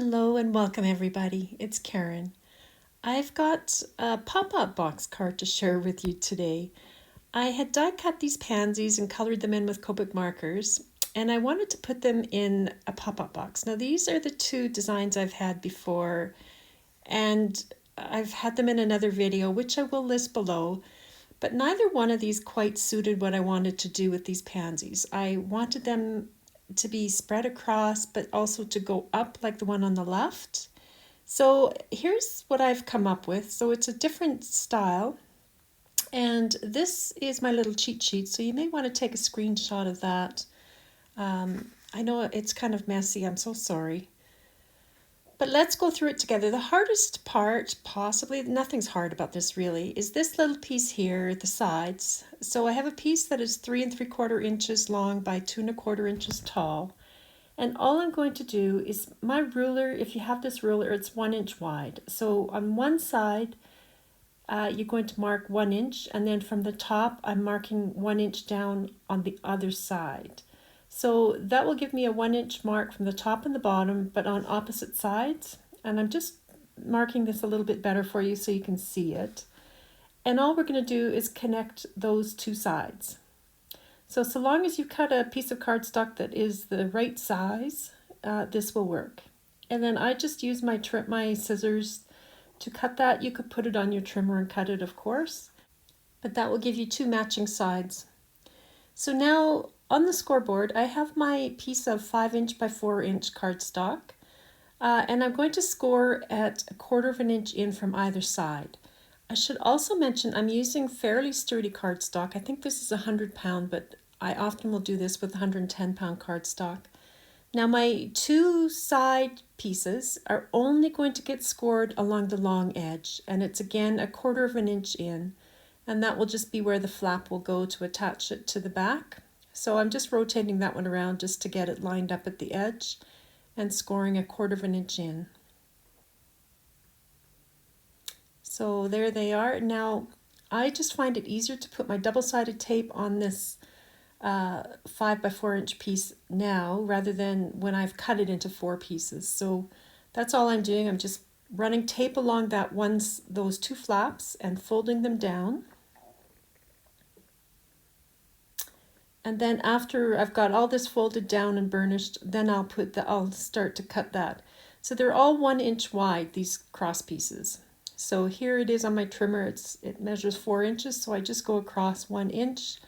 Hello and welcome everybody. It's Karen. I've got a pop-up box card to share with you today. I had die cut these pansies and colored them in with Copic markers, and I wanted to put them in a pop-up box. Now these are the two designs I've had before, and I've had them in another video which I will list below, but neither one of these quite suited what I wanted to do with these pansies. I wanted them to be spread across, but also to go up like the one on the left. So here's what I've come up with. So it's a different style, and this is my little cheat sheet, so you may want to take a screenshot of that. I know it's kind of messy, I'm so sorry. But let's go through it together. The hardest part, possibly, nothing's hard about this really, is this little piece here, the sides. So I have a piece that is 3 3/4 inches long by 2 1/4 inches tall. And all I'm going to do is my ruler, if you have this ruler, it's 1 inch wide. So on one side, you're going to mark 1 inch, and then from the top, I'm marking 1 inch down on the other side. So that will give me a 1 inch mark from the top and the bottom, but on opposite sides. And I'm just marking this a little bit better for you so you can see it. And all we're going to do is connect those two sides. So long as you cut a piece of cardstock that is the right size, this will work. And then I just use my scissors to cut that. You could put it on your trimmer and cut it, of course, but that will give you two matching sides. So now on the scoreboard, I have my piece of 5 inch by 4 inch cardstock, and I'm going to score at 1/4 inch in from either side. I should also mention I'm using fairly sturdy cardstock. I think this is 100-pound, but I often will do this with 110-pound cardstock. Now my two side pieces are only going to get scored along the long edge, and it's again 1/4 inch in, and that will just be where the flap will go to attach it to the back. So I'm just rotating that one around just to get it lined up at the edge and scoring 1/4 inch in. So there they are. Now I just find it easier to put my double-sided tape on this 5 by 4 inch piece now rather than when I've cut it into 4 pieces. So that's all I'm doing. I'm just running tape along those two flaps and folding them down. And then after I've got all this folded down and burnished, then I'll start to cut that. So they're all 1 inch wide, these cross pieces. So here it is on my trimmer. It measures 4 inches, so I just go across 1 inch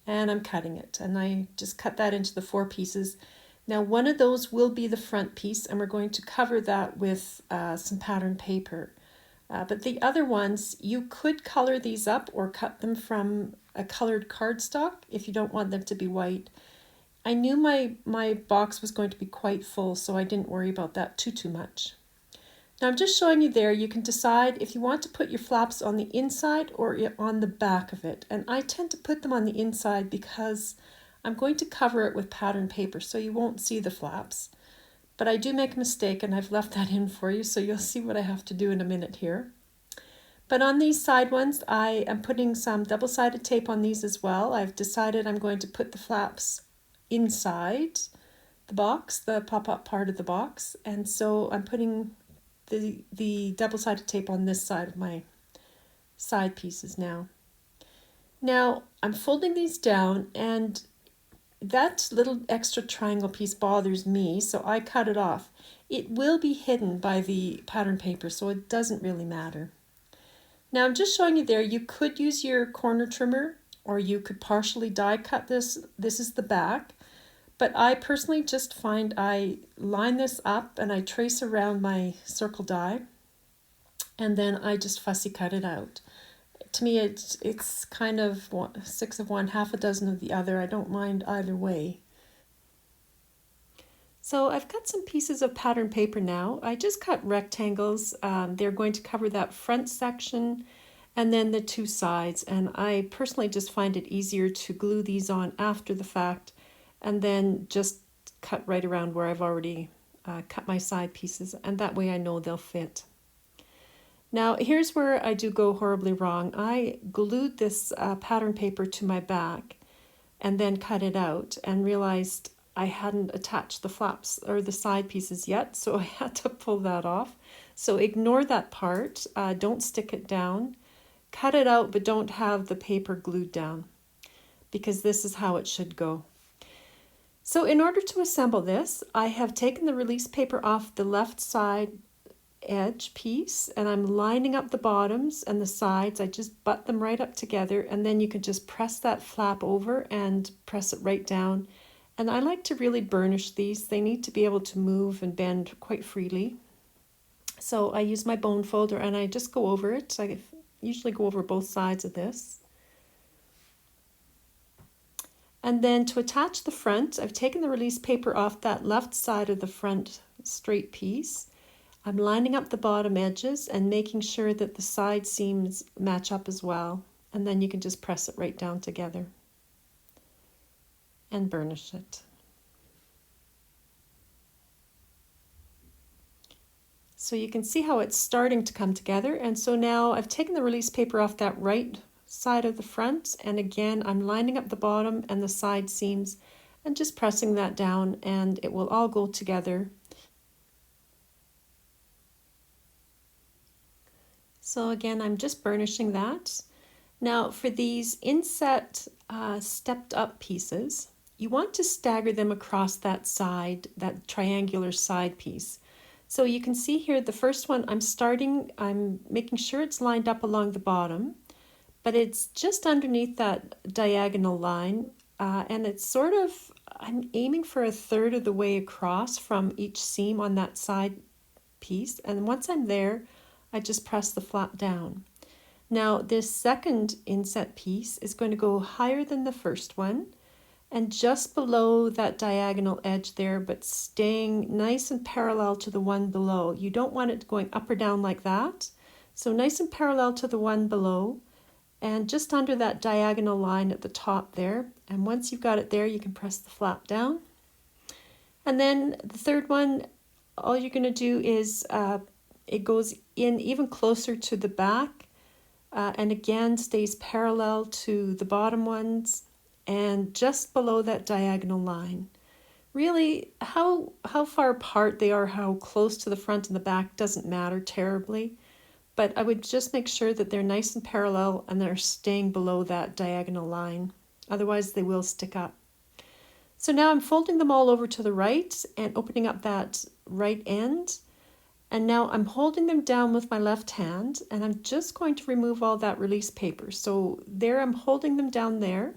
and I'm cutting it. And I just cut that into the 4 pieces. Now one of those will be the front piece, and we're going to cover that with some pattern paper. But the other ones, you could color these up or cut them from a colored cardstock if you don't want them to be white. I knew my box was going to be quite full, so I didn't worry about that too much. Now I'm just showing you there, you can decide if you want to put your flaps on the inside or on the back of it. And I tend to put them on the inside because I'm going to cover it with pattern paper so you won't see the flaps. But I do make a mistake, and I've left that in for you, so you'll see what I have to do in a minute here. But on these side ones, I am putting some double-sided tape on these as well. I've decided I'm going to put the flaps inside the box, the pop-up part of the box, and so I'm putting the double-sided tape on this side of my side pieces now. Now I'm folding these down, and that little extra triangle piece bothers me, so I cut it off. It will be hidden by the pattern paper, so it doesn't really matter. Now I'm just showing you there, you could use your corner trimmer, or you could partially die cut this. This is the back, but I personally just find I line this up and I trace around my circle die, and then I just fussy cut it out. To me, it's kind of 6 of one, half a dozen of the other. I don't mind either way. So I've got some pieces of pattern paper now. I just cut rectangles. They're going to cover that front section and then the two sides. And I personally just find it easier to glue these on after the fact and then just cut right around where I've already cut my side pieces. And that way I know they'll fit. Now here's where I do go horribly wrong. I glued this pattern paper to my back and then cut it out and realized I hadn't attached the flaps or the side pieces yet, so I had to pull that off. So ignore that part, don't stick it down. Cut it out, but don't have the paper glued down, because this is how it should go. So in order to assemble this, I have taken the release paper off the left side edge piece, and I'm lining up the bottoms and the sides. I just butt them right up together, and then you can just press that flap over and press it right down. And I like to really burnish these. They need to be able to move and bend quite freely. So I use my bone folder and I just go over it. I usually go over both sides of this. And then to attach the front, I've taken the release paper off that left side of the front straight piece. I'm lining up the bottom edges and making sure that the side seams match up as well. And then you can just press it right down together and burnish it. So you can see how it's starting to come together. And so now I've taken the release paper off that right side of the front, and again I'm lining up the bottom and the side seams and just pressing that down, and it will all go together. So again, I'm just burnishing that. Now for these inset stepped up pieces, you want to stagger them across that side, that triangular side piece. So you can see here the first one, I'm making sure it's lined up along the bottom, but it's just underneath that diagonal line, and it's sort of, I'm aiming for a third of the way across from each seam on that side piece, and once I'm there, I just press the flap down. Now this second inset piece is going to go higher than the first one, and just below that diagonal edge there, but staying nice and parallel to the one below. You don't want it going up or down like that. So nice and parallel to the one below, and just under that diagonal line at the top there. And once you've got it there, you can press the flap down. And then the third one, all you're going to do is it goes in even closer to the back, and again stays parallel to the bottom ones and just below that diagonal line. Really, how far apart they are, how close to the front and the back doesn't matter terribly, but I would just make sure that they're nice and parallel and they're staying below that diagonal line. Otherwise they will stick up. So now I'm folding them all over to the right and opening up that right end. And now I'm holding them down with my left hand, and I'm just going to remove all that release paper. So there I'm holding them down there.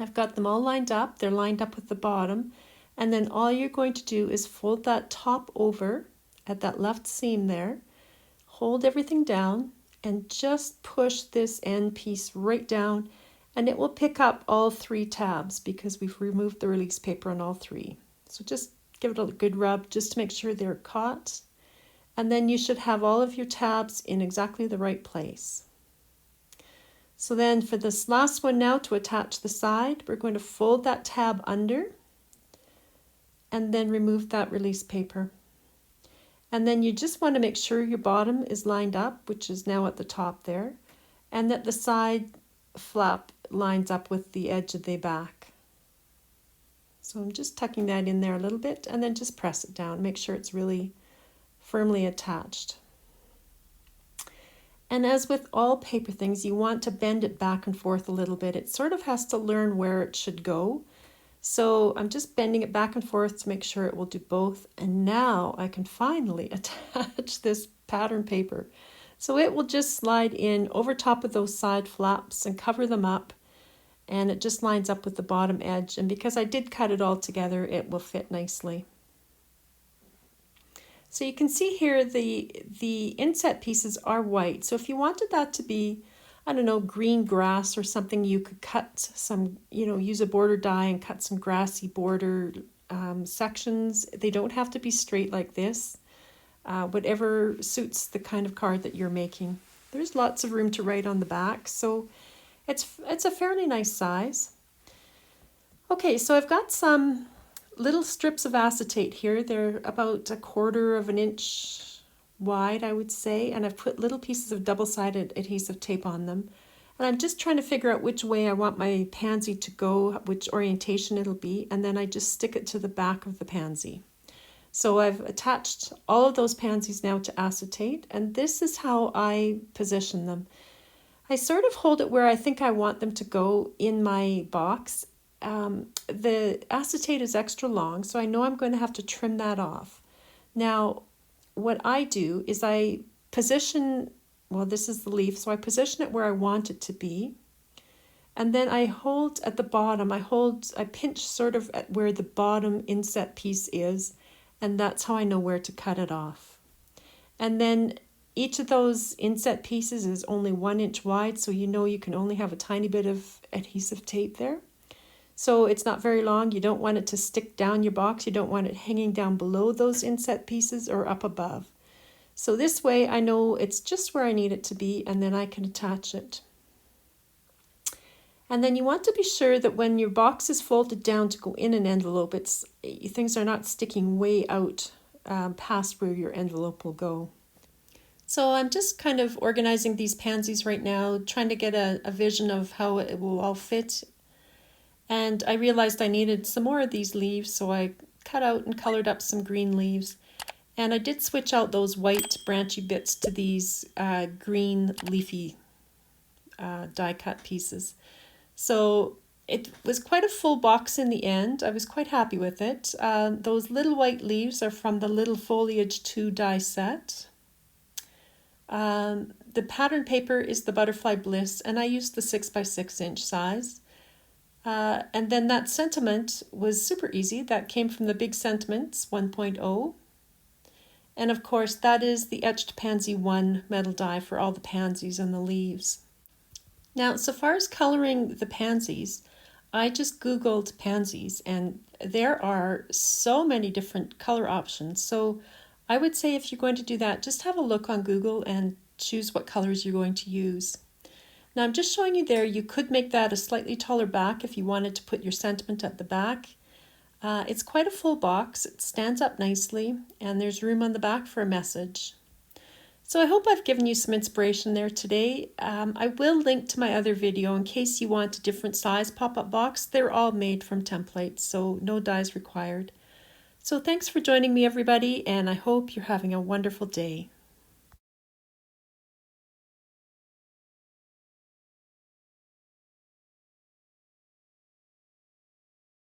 I've got them all lined up. They're lined up with the bottom. And then all you're going to do is fold that top over at that left seam there. Hold everything down and just push this end piece right down, and it will pick up all three tabs because we've removed the release paper on all three. So just give it a good rub just to make sure they're caught. And then you should have all of your tabs in exactly the right place. So then for this last one now, to attach the side, we're going to fold that tab under and then remove that release paper. And then you just want to make sure your bottom is lined up, which is now at the top there, and that the side flap lines up with the edge of the back. So I'm just tucking that in there a little bit, and then just press it down. Make sure it's really firmly attached. And as with all paper things, you want to bend it back and forth a little bit. It sort of has to learn where it should go. So I'm just bending it back and forth to make sure it will do both. And now I can finally attach this pattern paper. So it will just slide in over top of those side flaps and cover them up. And it just lines up with the bottom edge. And because I did cut it all together, it will fit nicely. So you can see here the inset pieces are white. So if you wanted that to be, I don't know, green grass or something, you could cut some, use a border die and cut some grassy border sections. They don't have to be straight like this. Whatever suits the kind of card that you're making. There's lots of room to write on the back, so it's a fairly nice size. Okay, so I've got some little strips of acetate here. They're about 1/4 of an inch wide, I would say, and I've put little pieces of double-sided adhesive tape on them. And I'm just trying to figure out which way I want my pansy to go, which orientation it'll be, and then I just stick it to the back of the pansy. So I've attached all of those pansies now to acetate, and this is how I position them. I sort of hold it where I think I want them to go in my box. The acetate is extra long, so I know I'm going to have to trim that off. Now, what I do is I position, well, this is the leaf, so I position it where I want it to be. And then I hold at the bottom, I pinch sort of at where the bottom inset piece is, and that's how I know where to cut it off. And then each of those inset pieces is only 1 inch wide, so you know you can only have a tiny bit of adhesive tape there. So it's not very long. You don't want it to stick down your box. You don't want it hanging down below those inset pieces or up above. So this way I know it's just where I need it to be, and then I can attach it. And then you want to be sure that when your box is folded down to go in an envelope, things are not sticking way out past where your envelope will go. So I'm just kind of organizing these pansies right now, trying to get a vision of how it will all fit. And I realized I needed some more of these leaves, so I cut out and colored up some green leaves. And I did switch out those white branchy bits to these green leafy die cut pieces. So it was quite a full box in the end. I was quite happy with it. Those little white leaves are from the Little Foliage 2 die set. The pattern paper is the Butterfly Bliss, and I used the 6x6 inch size. And then that sentiment was super easy. That came from the Big Sentiments 1.0. And of course, that is the Etched Pansy 1 metal die for all the pansies and the leaves. Now, so far as coloring the pansies, I just Googled pansies, and there are so many different color options. So I would say if you're going to do that, just have a look on Google and choose what colors you're going to use. Now I'm just showing you there, you could make that a slightly taller back if you wanted to put your sentiment at the back. It's quite a full box, it stands up nicely, and there's room on the back for a message. So I hope I've given you some inspiration there today. I will link to my other video in case you want a different size pop-up box. They're all made from templates, so no dies required. So thanks for joining me, everybody, and I hope you're having a wonderful day.